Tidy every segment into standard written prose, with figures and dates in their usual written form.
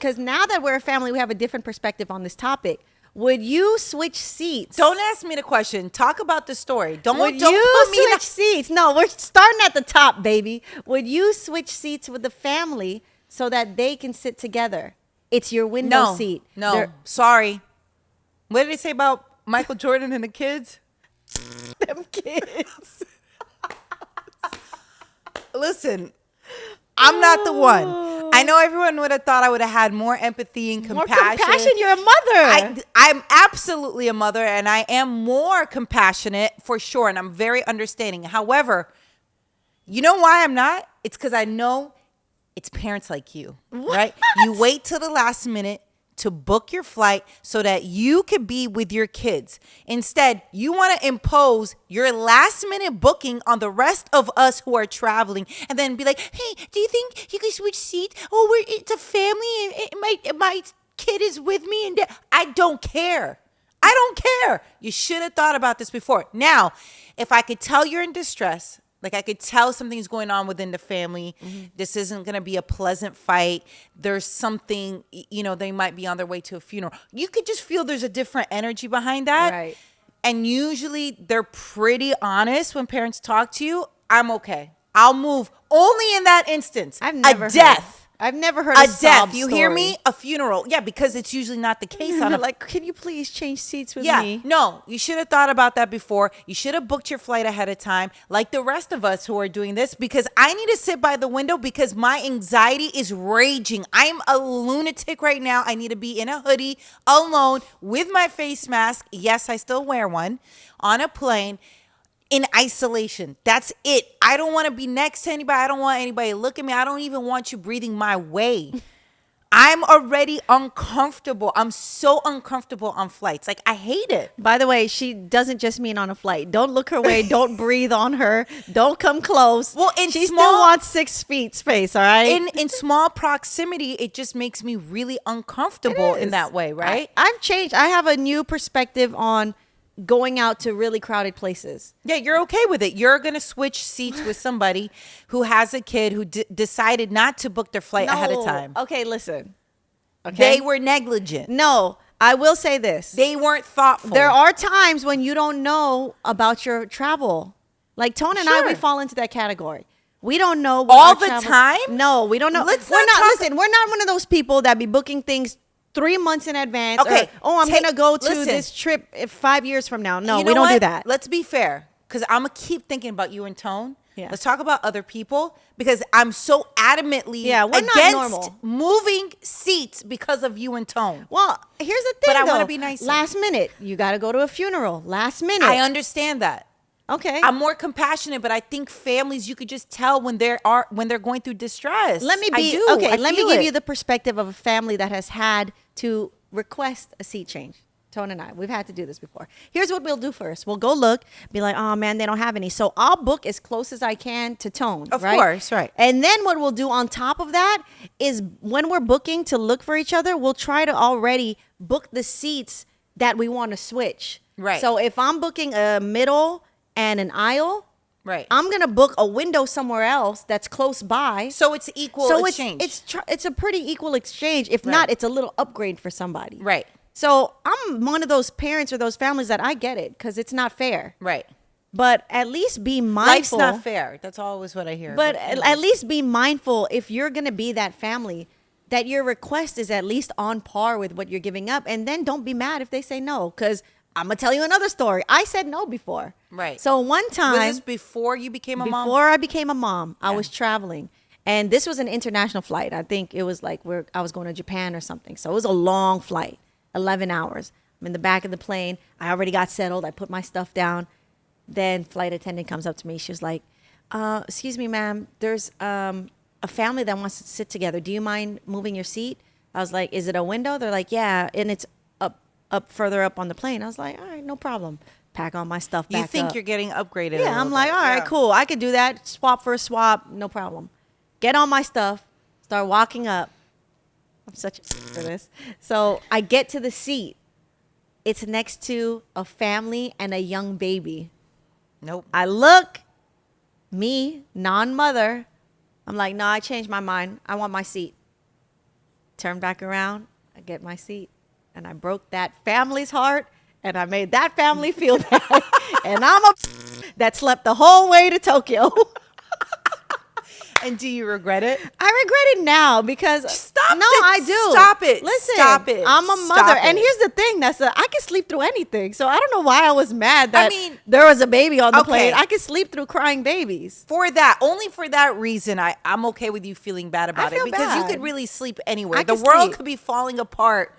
because now that we're a family, we have a different perspective on this topic. Would you switch seats? Don't ask me the question. Talk about the story. Don't Would put you me in switch seats? No, we're starting at the top, baby. Would you switch seats with the family so that they can sit together? It's your window seat. No, sorry. What did they say about Michael Jordan and the kids? Them kids. Listen, I'm not the one. I know everyone would have thought I would have had more empathy and compassion. More compassion? You're a mother. I'm absolutely a mother, and I am more compassionate for sure, and I'm very understanding. However, you know why I'm not? It's because I know it's parents like you, right? You wait till the last minute to book your flight so that you can be with your kids. Instead, you want to impose your last minute booking on the rest of us who are traveling and then be like, hey, do you think you can switch seats? Oh, it's a family and my kid is with me. And I don't care. I don't care. You should have thought about this before. Now, if I could tell you're in distress, like I could tell something's going on within the family. Mm-hmm. This isn't going to be a pleasant fight. There's something, they might be on their way to a funeral. You could just feel there's a different energy behind that. Right. And usually they're pretty honest when parents talk to you. I'm okay. I'll move only in that instance. I've never heard a death. You hear me? A funeral. Yeah, because it's usually not the case. Like, can you please change seats with me? No, you should have thought about that before. You should have booked your flight ahead of time, like the rest of us who are doing this, because I need to sit by the window because my anxiety is raging. I'm a lunatic right now. I need to be in a hoodie, alone, with my face mask. Yes, I still wear one, on a plane, in isolation. That's it. I don't want to be next to anybody. I don't want anybody to look at me. I don't even want you breathing my way. I'm already uncomfortable. I'm so uncomfortable on flights. Like, I hate it. By the way, she doesn't just mean on a flight. Don't look her way. Don't breathe on her. Don't come close. Well, she still wants 6 feet space, all right? In small proximity, it just makes me really uncomfortable in that way, right? I've changed. I have a new perspective on going out to really crowded places. Yeah, you're okay with it. You're going to switch seats with somebody who has a kid who decided not to book their flight ahead of time. Okay, listen. Okay? They were negligent. No, I will say this. They weren't thoughtful. There are times when you don't know about your travel. Like Tone and I, we fall into that category. We don't know what all the time. No, we don't know. We're not one of those people that be booking things 3 months in advance. Okay. I'm going to go to this trip 5 years from now. No, we don't do that. Let's be fair, because I'm going to keep thinking about you and Tone. Yeah. Let's talk about other people, because I'm so adamantly we're against not normal. moving seats because of you and Tone. Well, here's the thing, but I want to be nice. Last minute. You got to go to a funeral. Last minute. I understand that. Okay. I'm more compassionate, but I think families, you could just tell when they're going through distress. Let me give you the perspective of a family that has had to request a seat change. Tone and I, we've had to do this before. Here's what we'll do first. We'll go look, be like, oh man, they don't have any. So I'll book as close as I can to Tone. Of course, right. And then what we'll do on top of that is when we're booking to look for each other, we'll try to already book the seats that we want to switch. Right. So if I'm booking a middle and an aisle, right, I'm gonna book a window somewhere else that's close by. So it's equal exchange. It's a pretty equal exchange. If not, it's a little upgrade for somebody. Right. So I'm one of those parents or those families that I get it because it's not fair. Right. But at least be mindful. Life's not fair. That's always what I hear. But at least be mindful if you're gonna be that family, that your request is at least on par with what you're giving up, and then don't be mad if they say no, because I'm going to tell you another story. I said no before. Right. So one time. Was this before you became a mom? Before I became a mom, I was traveling. And this was an international flight. I think it was like I was going to Japan or something. So it was a long flight, 11 hours. I'm in the back of the plane. I already got settled. I put my stuff down. Then flight attendant comes up to me. She was like, excuse me, ma'am, there's a family that wants to sit together. Do you mind moving your seat? I was like, is it a window? They're like, yeah. And it's up further up on the plane. I was like, all right, no problem. Pack all my stuff back up. You think you're getting upgraded? Yeah, I'm like, all right, cool. I could do that. Swap for a swap, no problem. Get all my stuff. Start walking up. I'm such a for this. So I get to the seat. It's next to a family and a young baby. Nope. I look, me, non-mother. I'm like, no, I changed my mind. I want my seat. Turn back around. I get my seat. And I broke that family's heart. And I made that family feel bad. And I'm a that slept the whole way to Tokyo. And do you regret it? I regret it now because Stop no, it. I do. Stop it. Listen, Stop it. I'm a Stop mother, it. and here's the thing, Nessa. I can sleep through anything, so I don't know why I was mad that I mean, there was a baby on the okay. plane. I can sleep through crying babies. For that, only for that reason, I'm okay with you feeling bad about it feel because you bad. could really sleep anywhere. I The can world sleep. could be falling apart,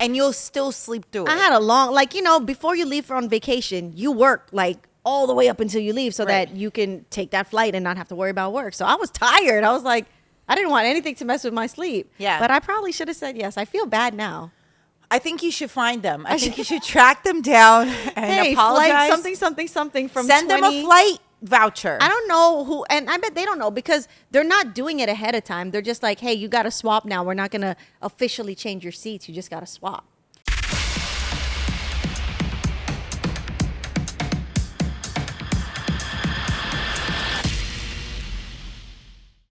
and you'll still sleep through it. I had a long, before you leave on vacation, you work all the way up until you leave so Right. that you can take that flight and not have to worry about work. So I was tired. I was like, I didn't want anything to mess with my sleep. Yeah. But I probably should have said yes. I feel bad now. I think you should find them. I think you should track them down and Hey, apologize. flight something from Send them a flight voucher. I don't know who, and I bet they don't know because they're not doing it ahead of time. They're just like, hey, you got to swap now. We're not going to officially change your seats. You just got to swap.